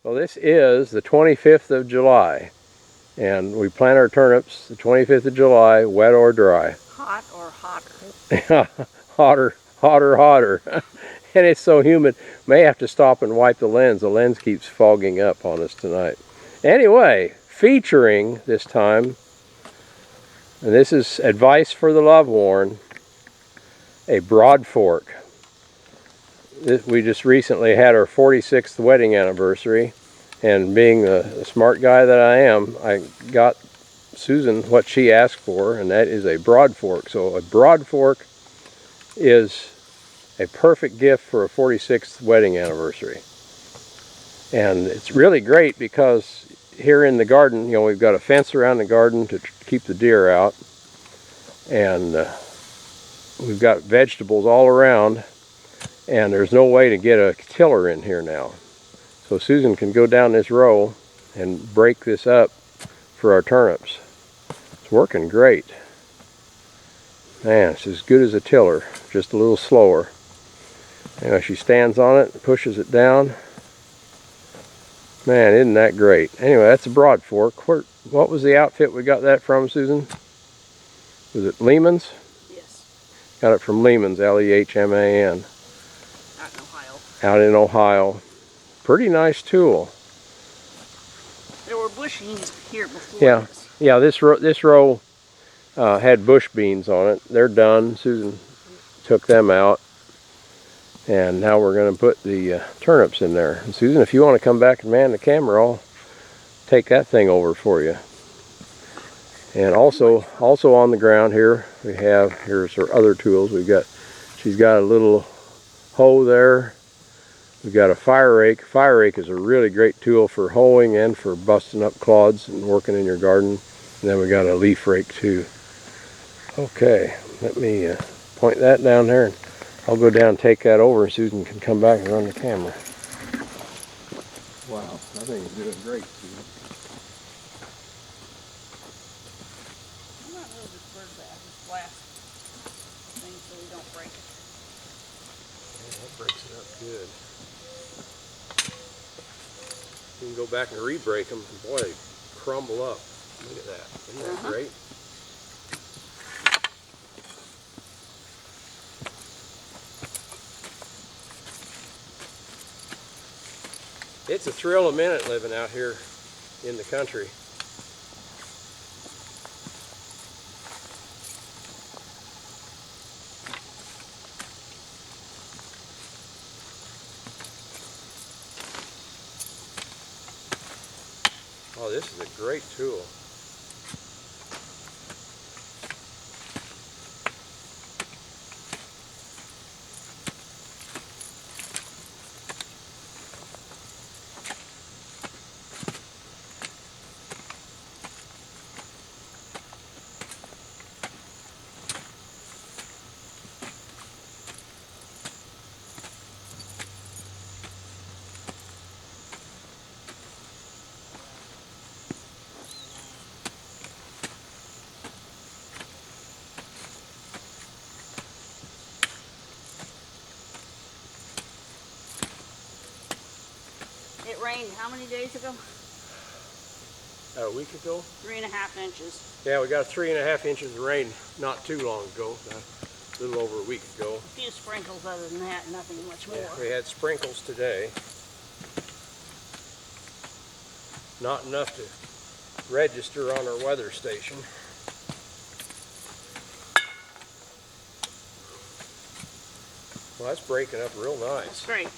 Well, this is the 25th of July, and we plant our turnips the 25th of July, wet or dry. Hot or hotter? hotter. And it's so humid. May have to stop and wipe the lens. The lens keeps fogging up on us tonight. Anyway, featuring this time, and this is advice for the loveworn, a Broadfork. We just recently had our 46th wedding anniversary, and being the smart guy that I am, I got Susan what she asked for, and that is a Broadfork. So a Broadfork is a perfect gift for a 46th wedding anniversary. And it's really great because here in the garden, you know, we've got a fence around the garden to keep the deer out, and we've got vegetables all around, and there's no way to get a tiller in here now. So Susan can go down this row and break this up for our turnips. It's working great. Man, it's as good as a tiller, just a little slower. Anyway, she stands on it, pushes it down. Man, isn't that great? Anyway, that's a Broadfork. What was the outfit we got that from, Susan? Was it Lehman's? Yes. Got it from Lehman's, Lehman. Out in Ohio. Out in Ohio. Pretty nice tool. There were bush beans here before this. Yeah, this row had bush beans on it. They're done. Susan took them out. And now we're going to put the turnips in there. And Susan, if you want to come back and man the camera, I'll take that thing over for you. And also on the ground here, here's her other tools. She's got a little hoe there. We've got a fire rake. Fire rake is a really great tool for hoeing and for busting up clods and working in your garden. And then we got a leaf rake too. Okay, let me point that down there, and I'll go down and take that over, and Susan can come back and run the camera. Wow, that thing's doing great, Susan. I'm not really disturbed by this glass thing so we don't break it. Yeah, that breaks it up good. You can go back and re-break them, and boy, they crumble up. Look at that. Isn't that great? It's a thrill a minute living out here in the country. Oh, this is a great tool. It rained how many days ago? A week ago? 3.5 inches. Yeah, we got 3.5 inches of rain not too long ago, a little over a week ago. A few sprinkles, other than that, nothing much more. Yeah, we had sprinkles today. Not enough to register on our weather station. Well, that's breaking up real nice. That's great.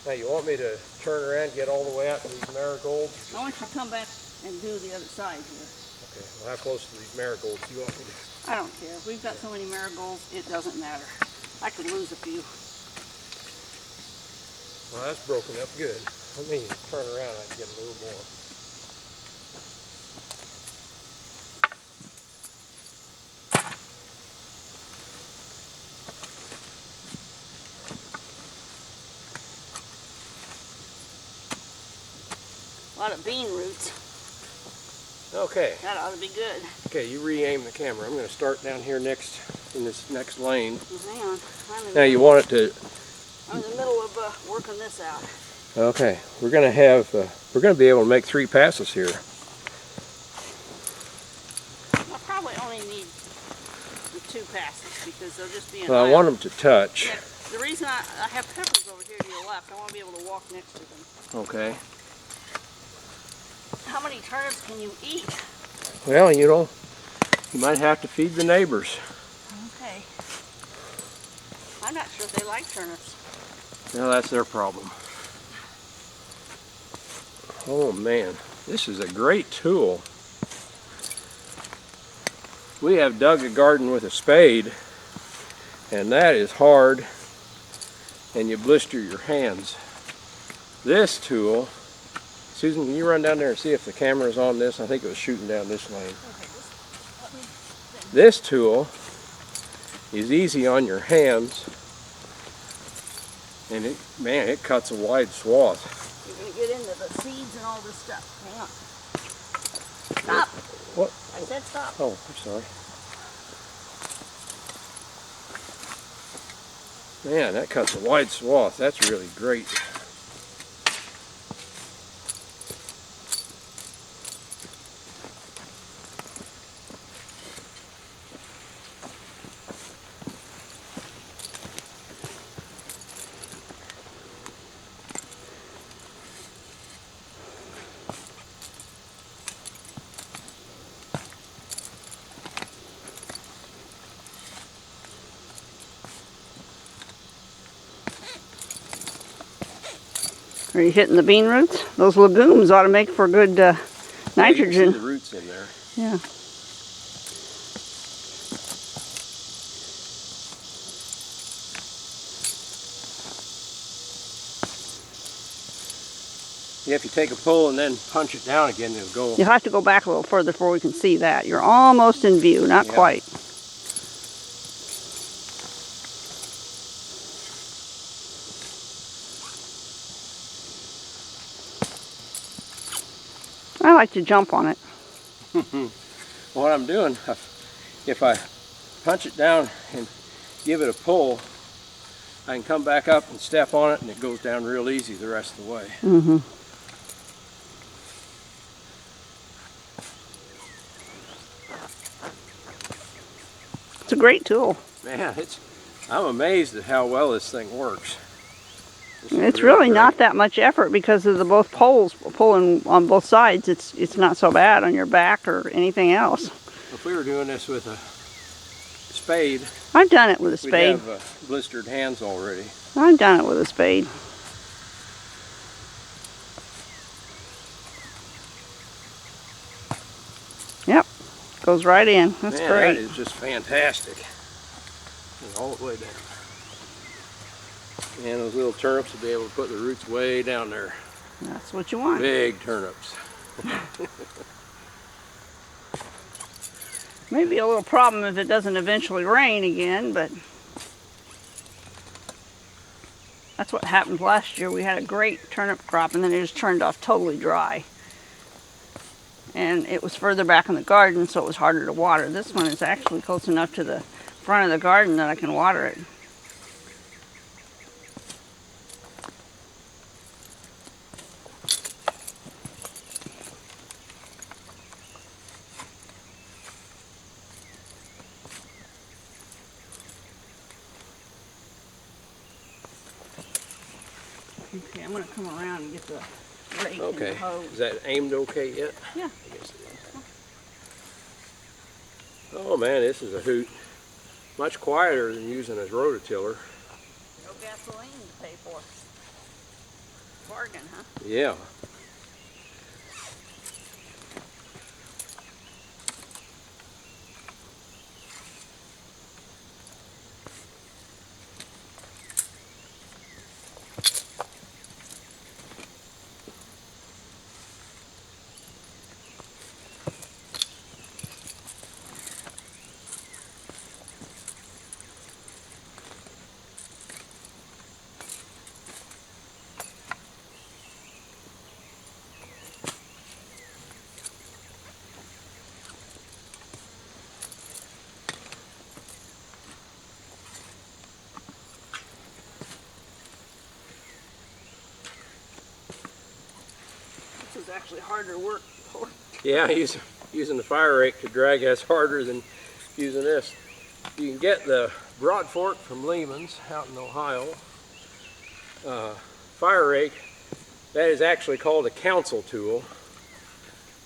Now, you want me to turn around and get all the way out to these marigolds? I want you to come back and do the other side here. Okay, well, how close to these marigolds do you want me to? I don't care. We've got so many marigolds, it doesn't matter. I could lose a few. Well, that's broken up good. Let me turn around, I can get a little more. A lot of bean roots. Okay. That ought to be good. Okay, you re-aim the camera. I'm going to start down here in this next lane. Well, hang on. Now you want it to... I'm in the middle of working this out. Okay, we're gonna be able to make 3 passes here. I'll probably only need the 2 passes because they'll just be in Well, I want them to touch. Yeah, the reason I have peppers over here to your left, I want to be able to walk next to them. Okay. How many turnips can you eat? Well, you know, you might have to feed the neighbors. Okay. I'm not sure if they like turnips. Well, that's their problem. Oh man, this is a great tool. We have dug a garden with a spade, and that is hard, and you blister your hands. This tool, Susan, can you run down there and see if the camera is on this? I think it was shooting down this lane. Okay, This tool is easy on your hands, and it cuts a wide swath. you're going to get into the seeds and all this stuff. Hang on. Stop. What? I said stop. Oh, I'm sorry. Man, that cuts a wide swath. That's really great. Are you hitting the bean roots? Those legumes ought to make for good nitrogen. Yeah, you can see the roots in there. Yeah. Yeah, if you take a pull and then punch it down again, it'll go. You'll have to go back a little further before we can see that. You're almost in view, not Yeah. quite. I like to jump on it. What I'm doing, if I punch it down and give it a pull, I can come back up and step on it, and it goes down real easy the rest of the way. Mm-hmm. It's a great tool. Man, I'm amazed at how well this thing works. It's really not that much effort because of the both poles pulling on both sides. It's not so bad on your back or anything else. If we were doing this with a spade, I've done it with a spade. we'd have blistered hands already. I've done it with a spade. Yep, goes right in. That's Man, great. that is just fantastic. And all the way down. And those little turnips will be able to put the roots way down there. That's what you want. Big turnips. Maybe a little problem if it doesn't eventually rain again, but that's what happened last year. We had a great turnip crop and then it just turned off totally dry. And it was further back in the garden, so it was harder to water. This one is actually close enough to the front of the garden that I can water it. Okay, I'm going to come around and get the rake and the Okay. hoe. Is that aimed okay yet? Yeah. I guess it is. Oh man, this is a hoot. Much quieter than using a roto-tiller. No gasoline to pay for. Bargain, huh? Yeah. actually harder work. Yeah, using the fire rake to drag that's harder than using this. You can get the Broadfork from Lehman's out in Ohio. Fire rake, that is actually called a council tool.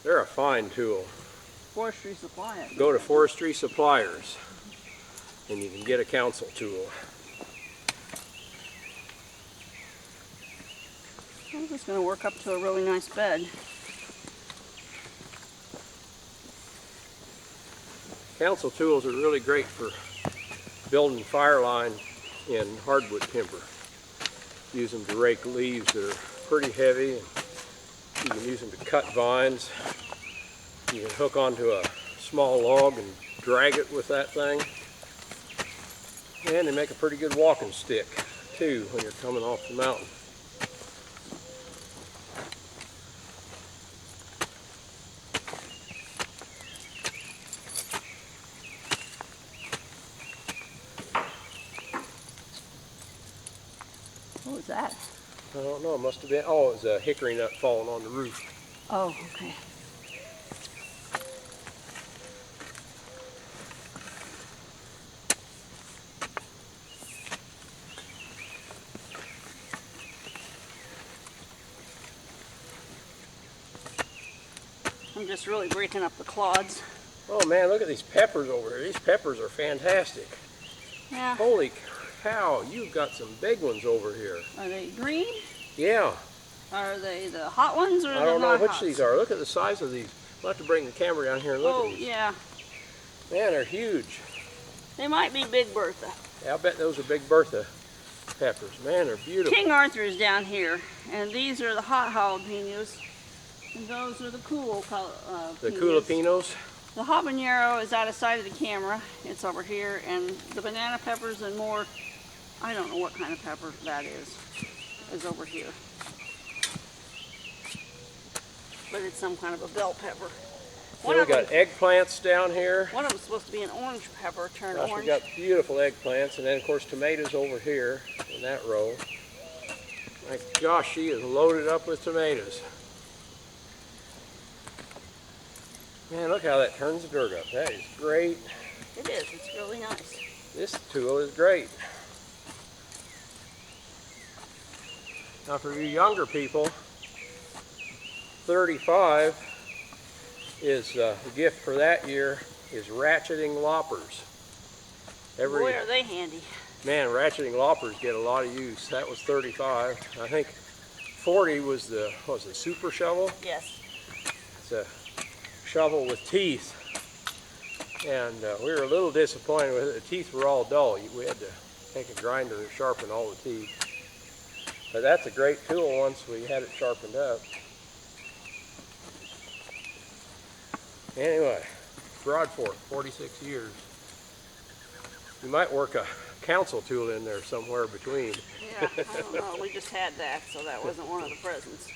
They're a fine tool. Forestry Suppliers. Go to Forestry Suppliers and you can get a council tool. I'm just going to work up to a really nice bed. Council tools are really great for building fire line in hardwood timber. Use them to rake leaves that are pretty heavy. And you can use them to cut vines. You can hook onto a small log and drag it with that thing. And they make a pretty good walking stick too when you're coming off the mountain. What was that? I don't know, it must have been, oh, it was a hickory nut falling on the roof. Oh, okay. I'm just really breaking up the clods. Oh man, look at these peppers over here. These peppers are fantastic. Yeah. Holy cow, you've got some big ones over here. Are they green? Yeah. Are they the hot ones or the I don't know which not-hots? these are. Look at the size of these. I'll have to bring the camera down here and look Oh, at these. yeah. Man, they're huge. They might be Big Bertha. Yeah, I'll bet those are Big Bertha peppers. Man, they're beautiful. King Arthur's down here, and these are the hot jalapenos, and those are the cool The peas. culipinos. The habanero is out of sight of the camera. It's over here, and the banana peppers and more, I don't know what kind of pepper that is over here. But it's some kind of a bell pepper. Then we got eggplants down here. One of them's supposed to be an orange pepper, turned Gosh, orange. we got beautiful eggplants, and then of course tomatoes over here in that row. My gosh, she is loaded up with tomatoes. Man, look how that turns the dirt up. That is great. It is. It's really nice. This tool is great. Now for you younger people, 35 is the gift for that year is ratcheting loppers. Boy, are they handy. Man, ratcheting loppers get a lot of use. That was 35. I think 40 was the, what was it, super shovel? Yes. It's a shovel with teeth. And we were a little disappointed with it. The teeth were all dull. We had to take a grinder and sharpen all the teeth. But that's a great tool once we had it sharpened up. Anyway, Broadfork, 46 years. You might work a council tool in there somewhere between. Yeah, I don't know. We just had that, so that wasn't one of the presents.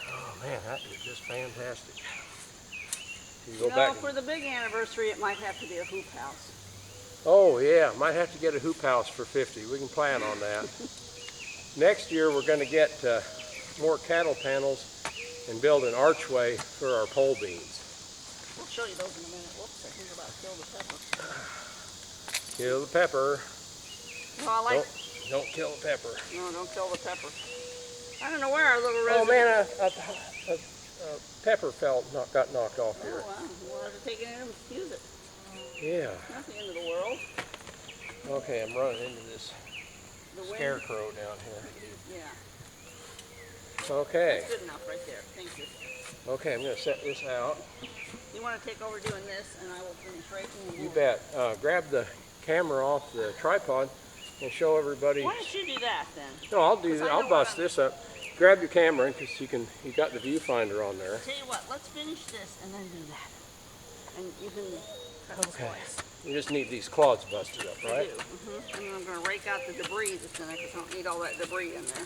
Oh man, that is just fantastic. You know, for the big anniversary, it might have to be a hoop house. Oh yeah, might have to get a hoop house for 50. We can plan on that. Next year we're going to get more cattle panels and build an archway for our pole beans. We'll show you those in a minute. Whoops, I think about kill the pepper. Kill the pepper. No, I like... Don't kill the pepper. No, don't kill the pepper. I don't know where our little resident... Oh man, a pepper got knocked off here. Oh wow, we'll have to take it in and use it. Yeah. Not the end of the world. Okay, I'm running into this scarecrow down here. Yeah. Okay. That's good enough right there. Thank you. Okay, I'm going to set this out. You want to take over doing this, and I will finish raking. You bet. Grab the camera off the tripod and show everybody. Why don't you do that then? No, I'll do that. I'll bust this up. Grab your camera because you got the viewfinder on there. Tell you what, let's finish this and then do that. And you can cut the slice. You just need these clods busted up, right? I do. And then I'm going to rake out the debris that's in there because I don't need all that debris in there.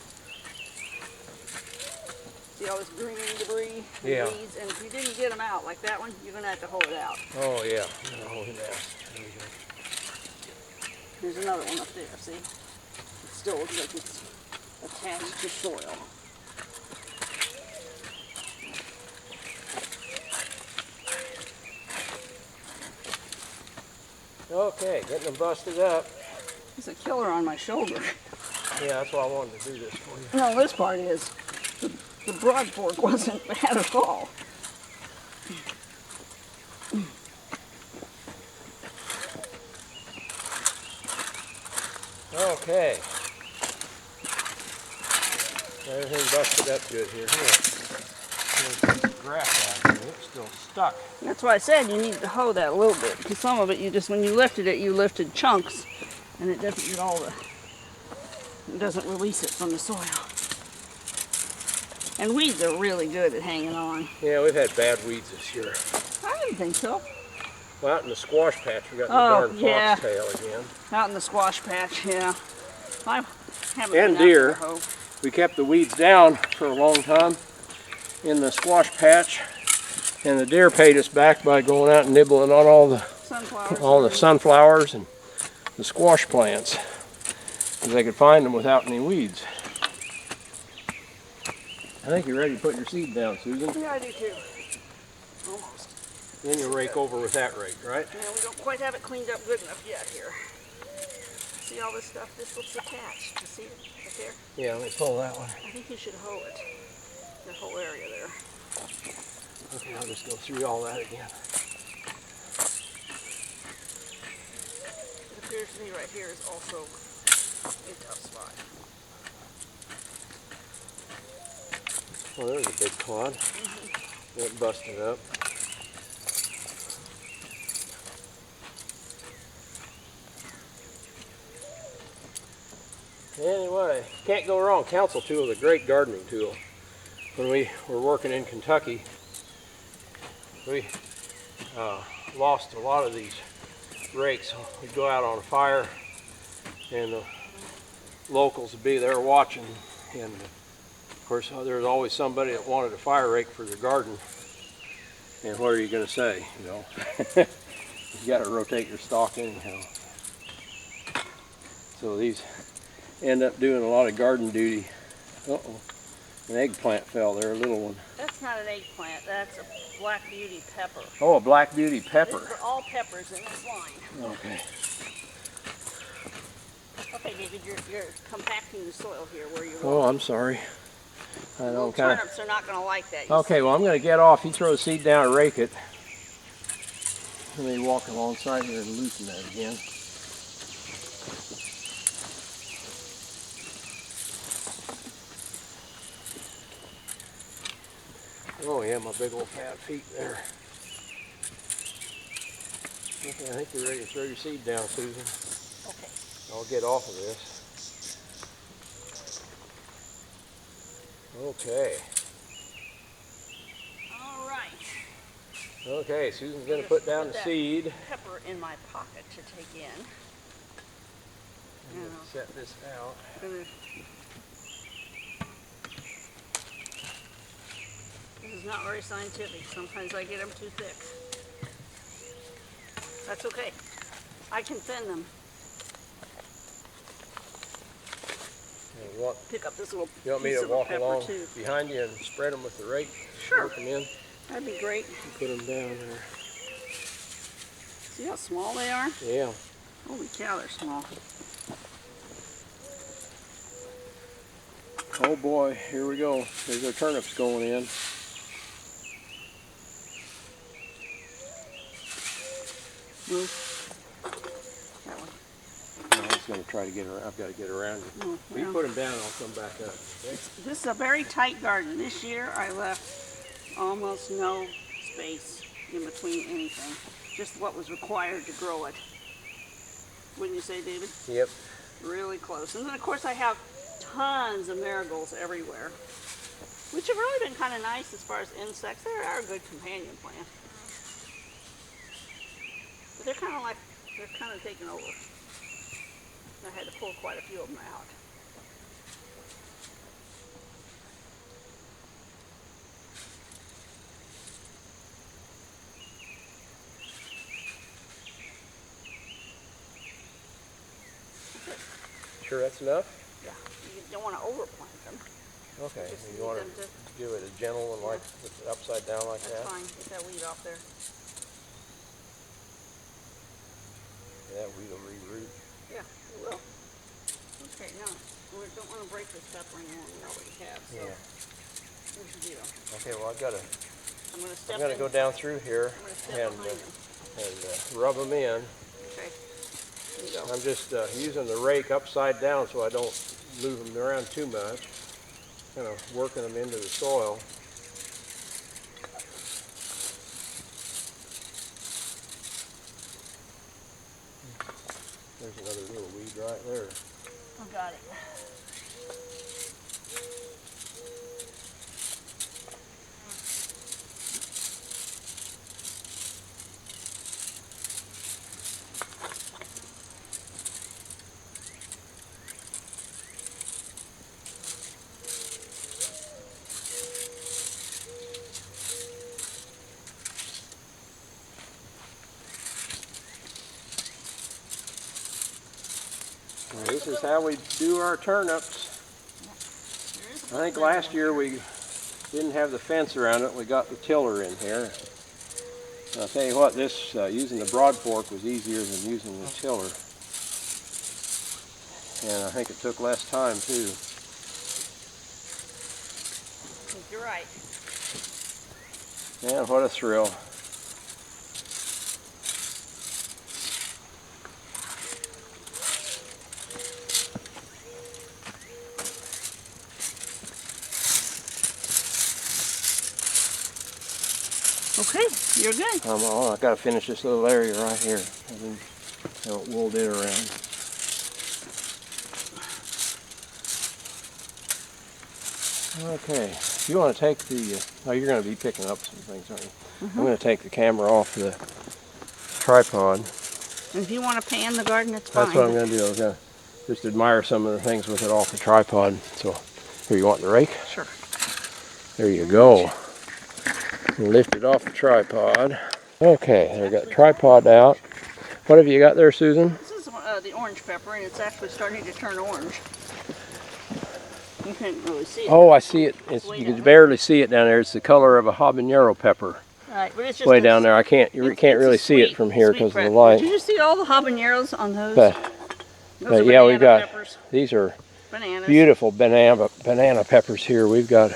See all this green debris and weeds, and if you didn't get them out like that one, you're going to have to hold it out. Oh yeah, hold it out. There you go. There's another one up there, see? still looks like it's attached to soil. Okay, getting them busted up. There's a killer on my shoulder. Yeah, that's why I wanted to do this for you. No, this part is. The Broadfork wasn't bad at all. Okay. Everything busted up good here. There's grass out here. It's still stuck. That's why I said you need to hoe that a little bit, because some of it you just, when you lifted it, you lifted chunks, and it doesn't get it doesn't release it from the soil. And weeds are really good at hanging on. Yeah, we've had bad weeds this year. I didn't think so. Well, out in the squash patch, we got the darn yeah. foxtail again. Out in the squash patch, yeah. I haven't And been deer. out there to hoe. We kept the weeds down for a long time in the squash patch, and the deer paid us back by going out and nibbling on all the sunflowers and the squash plants, because they could find them without any weeds. I think you're ready to put your seed down, Susan. Yeah, I do too. Almost. Then you'll rake over with that rake, right? Yeah, we don't quite have it cleaned up good enough yet here. See all this stuff? This looks attached. You see it right there? Yeah, let me pull that one. I think you should hoe it. That whole area there. Okay, I'll just go through all that again. It appears to me right here is also a tough spot. Well, there's a big clod. It busted up. Anyway, can't go wrong. Council tool is a great gardening tool. When we were working in Kentucky, we lost a lot of these rakes. We'd go out on a fire, and the locals would be there watching, and of course there was always somebody that wanted a fire rake for their garden. And what are you going to say? You know, you got to rotate your stalk anyhow. So these end up doing a lot of garden duty. Uh-oh, an eggplant fell there, a little one. That's not an eggplant, that's a black beauty pepper. Oh, a black beauty pepper. These are all peppers in this line. Okay. Okay, David, you're compacting the soil here where you're Oh, I'm sorry. I don't kind of. Turnips are not going to like that. Okay, well I'm going to get off. You throw the seed down and rake it. Let me walk alongside here and loosen that again. Oh yeah, my big old fat feet there. Okay, I think you're ready to throw your seed down, Susan. Okay. I'll get off of this. Okay. All right. Okay, Susan's going to put down the seed. Pepper in my pocket to take in. I'm going to set this out. This is not very scientific. Sometimes I get them too thick. That's okay. I can thin them. Pick up this little piece You want me to of walk pepper along too. behind you and spread them with the rake? Sure. Work them in? That'd be great. And put them down there. See how small they are? Yeah. Holy cow, they're small. Oh boy, here we go. There's our turnips going in. Move. That one. I'm just going to try to get around. I've got to get around it. Oh, You well. put them down and I'll come back up. Okay? This is a very tight garden. This year I left almost no space in between anything. Just what was required to grow it. Wouldn't you say, David? Yep. Really close. And then of course I have tons of marigolds everywhere, which have really been kind of nice as far as insects. They are a good companion plant. But they're kind of taking over. I had to pull quite a few of them out. Sure that's enough? don't want to overplant them. Okay, Just you want to need them do it a gentle one, like with it upside down like That's that? fine. Get that weed off there. Yeah, that weed will re-root. Yeah, it will. Okay, now, we don't want to break this pepper anymore. We already have, so Yeah. here's the deal. Okay, well, I'm going to step I'm gonna in. go down through here I'm going to step behind them. and rub them in. Okay. There you go. I'm just using the rake upside down so I don't move them around too much. Kind of working them into the soil. There's another little weed right there. I got it. Well, this is how we do our turnips. I think last year we didn't have the fence around it. We got the tiller in here. And I'll tell you what, this using the Broadfork was easier than using the tiller. And I think it took less time too. I think you're right. Man, what a thrill. Okay, you're good. I got to finish this little area right here. I haven't wooled it around. Okay, you want to take the, oh, you're going to be picking up some things, aren't you? I'm going to take the camera off the tripod. And if you want to pan the garden, it's fine. That's what I'm going to do. I'm going to just admire some of the things with it off the tripod. So, here, you want the rake? Sure. There you go. Lift it off the tripod. Okay, there, got the tripod out. What have you got there, Susan? This is the orange pepper, and it's actually starting to turn orange. You can't really see it. Oh, I see it. You down can barely see it down there. It's the color of a habanero pepper. Right, but it's just Way down there. I can't. You can't really see it from here because of the light. Did you see all the habaneros on those? But yeah, we've got peppers. These are Bananas. beautiful banana peppers here. We've got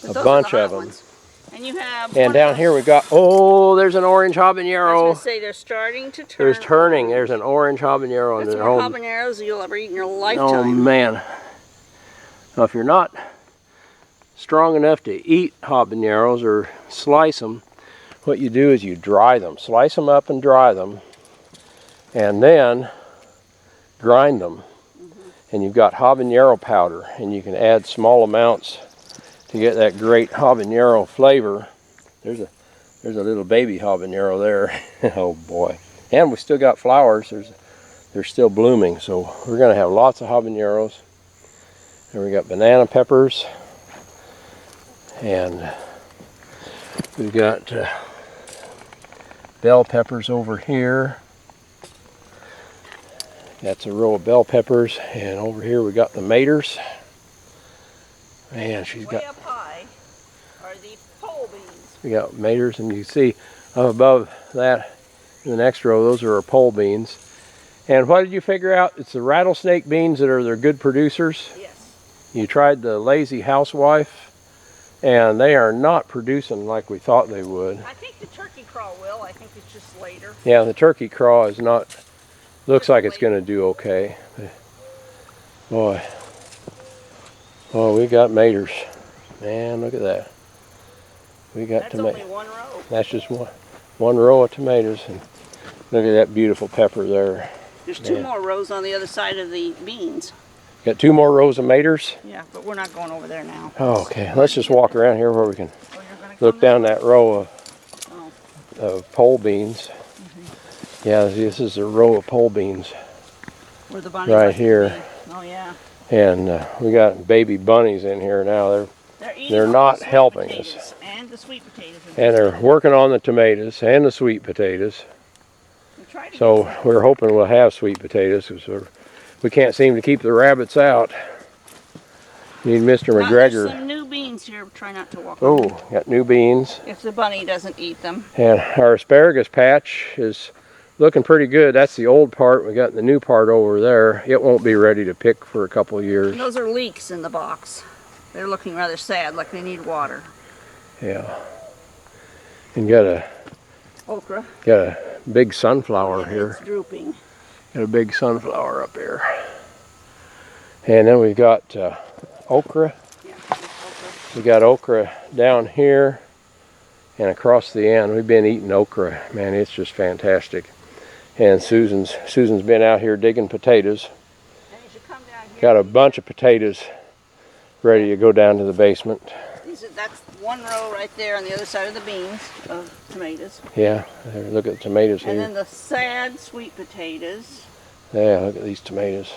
a bunch of them. Ones. And you have. And down here we got, oh, there's an orange habanero. I was going to say they're starting to turn. There's turning. There's an orange habanero. That's more habaneros than you'll ever eat in your lifetime. Oh man. Now, if you're not strong enough to eat habaneros or slice them, what you do is you dry them. Slice them up and dry them, and then grind them. And you've got habanero powder, and you can add small amounts to get that great habanero flavor. There's a little baby habanero there. Oh boy. And we still got flowers. They're still blooming, so we're going to have lots of habaneros. And we got banana peppers, and we've got bell peppers over here. That's a row of bell peppers, and over here we got the maters. Man, she's got. Way up high are the pole beans. We got maters, and you see up above that in the next row, those are our pole beans. And what did you figure out? It's the rattlesnake beans that are their good producers. Yes. You tried the lazy housewife, and they are not producing like we thought they would. I think the turkey craw will. I think it's just later. Yeah, the turkey craw is not, looks like it's going to do okay. Boy. Oh, we got maters. Man, look at that. We got tomatoes. That's only one row. That's just one row of tomatoes. And look at that beautiful pepper there. There's two more rows on the other side of the beans. Got 2 more rows of maters? Yeah, but we're not going over there now. Oh, okay, let's just walk around here where we can look down that row of pole beans. Yeah, this is a row of pole beans Where the bunnies right here. Oh, yeah. And we got baby bunnies in here now. They're not helping us. And the sweet potatoes. And they're working on the tomatoes and the sweet potatoes. So we're hoping we'll have sweet potatoes because we can't seem to keep the rabbits out. You need Mr. Now, there's McGregor. some new beans here. Try not to walk on them. Oh, got new beans. If the bunny doesn't eat them. And our asparagus patch is looking pretty good. That's the old part. We got the new part over there. It won't be ready to pick for a couple of years. And those are leeks in the box. They're looking rather sad, like they need water. Yeah. And got a big sunflower here. It's drooping. Got a big sunflower up here. And then we've got okra. Yeah, okra. We got okra down here and across the end. We've been eating okra. Man, it's just fantastic. And Susan's been out here digging potatoes. And you should come down here. Got a bunch of potatoes ready to go down to the basement. That's one row right there on the other side of the beans of tomatoes. Yeah, look at the tomatoes here. And then the sad sweet potatoes. Yeah, look at these tomatoes.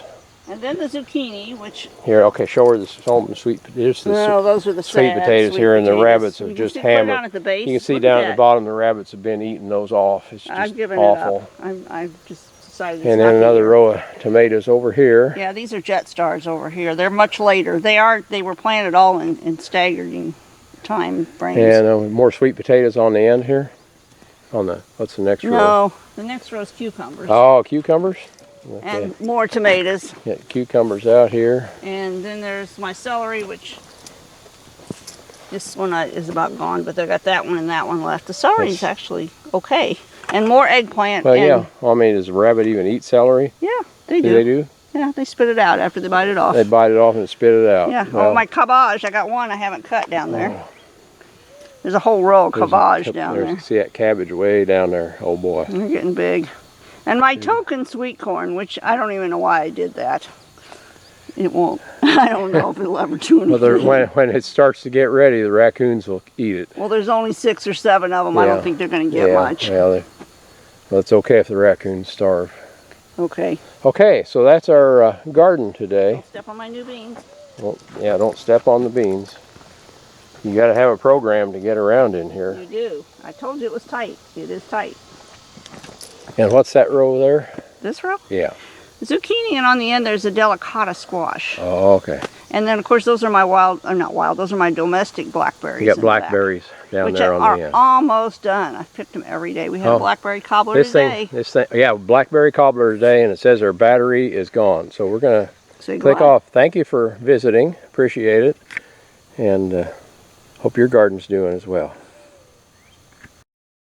And then the zucchini, which... Here, okay, show her the salt and sweet potatoes. No, those are the sweet potatoes here, and the rabbits have just hammered. Down at the base. You can see down at the bottom the rabbits have been eating those off. It's just I've given awful. it up. I've just decided. And then another row of tomatoes over here. Yeah, these are jet stars over here. They're much later. They were planted all in staggering time frames. And more sweet potatoes on the end here. What's the next row? No, the next row is cucumbers. Oh, cucumbers. Okay. And more tomatoes. Got cucumbers out here. And then there's my celery, which this one is about gone, but they got that one and that one left. The celery's actually okay. And more eggplant. Well, yeah. Well, I mean, does a rabbit even eat celery? Yeah, they do. They do? Yeah, they spit it out after they bite it off. They bite it off and spit it out. Yeah. Well, Oh, my cabbage. I got one I haven't cut down there. There's a whole row of cabbage down there. See that cabbage way down there? Oh boy. They're getting big. And my token sweet corn, which I don't even know why I did that. It won't. I don't know if it'll ever do anything. Well, when it starts to get ready, the raccoons will eat it. Well, there's only 6 or 7 of them. I don't think they're going to get much. Yeah, well, it's okay if the raccoons starve. Okay. Okay, so that's our garden today. Don't step on my new beans. Well, yeah, don't step on the beans. You got to have a program to get around in here. You do. I told you it was tight. It is tight. And what's that row there? This row? Yeah. Zucchini, and on the end there's a delicata squash. Oh, okay. And then, of course, those are my not wild, those are my domestic blackberries. You got blackberries down there on the end. Which are almost done. I've picked them every day. We had a blackberry cobbler today. Yeah, blackberry cobbler today, and it says our battery is gone. So we're going to click off. Thank you for visiting. Appreciate it. And hope your garden's doing as well.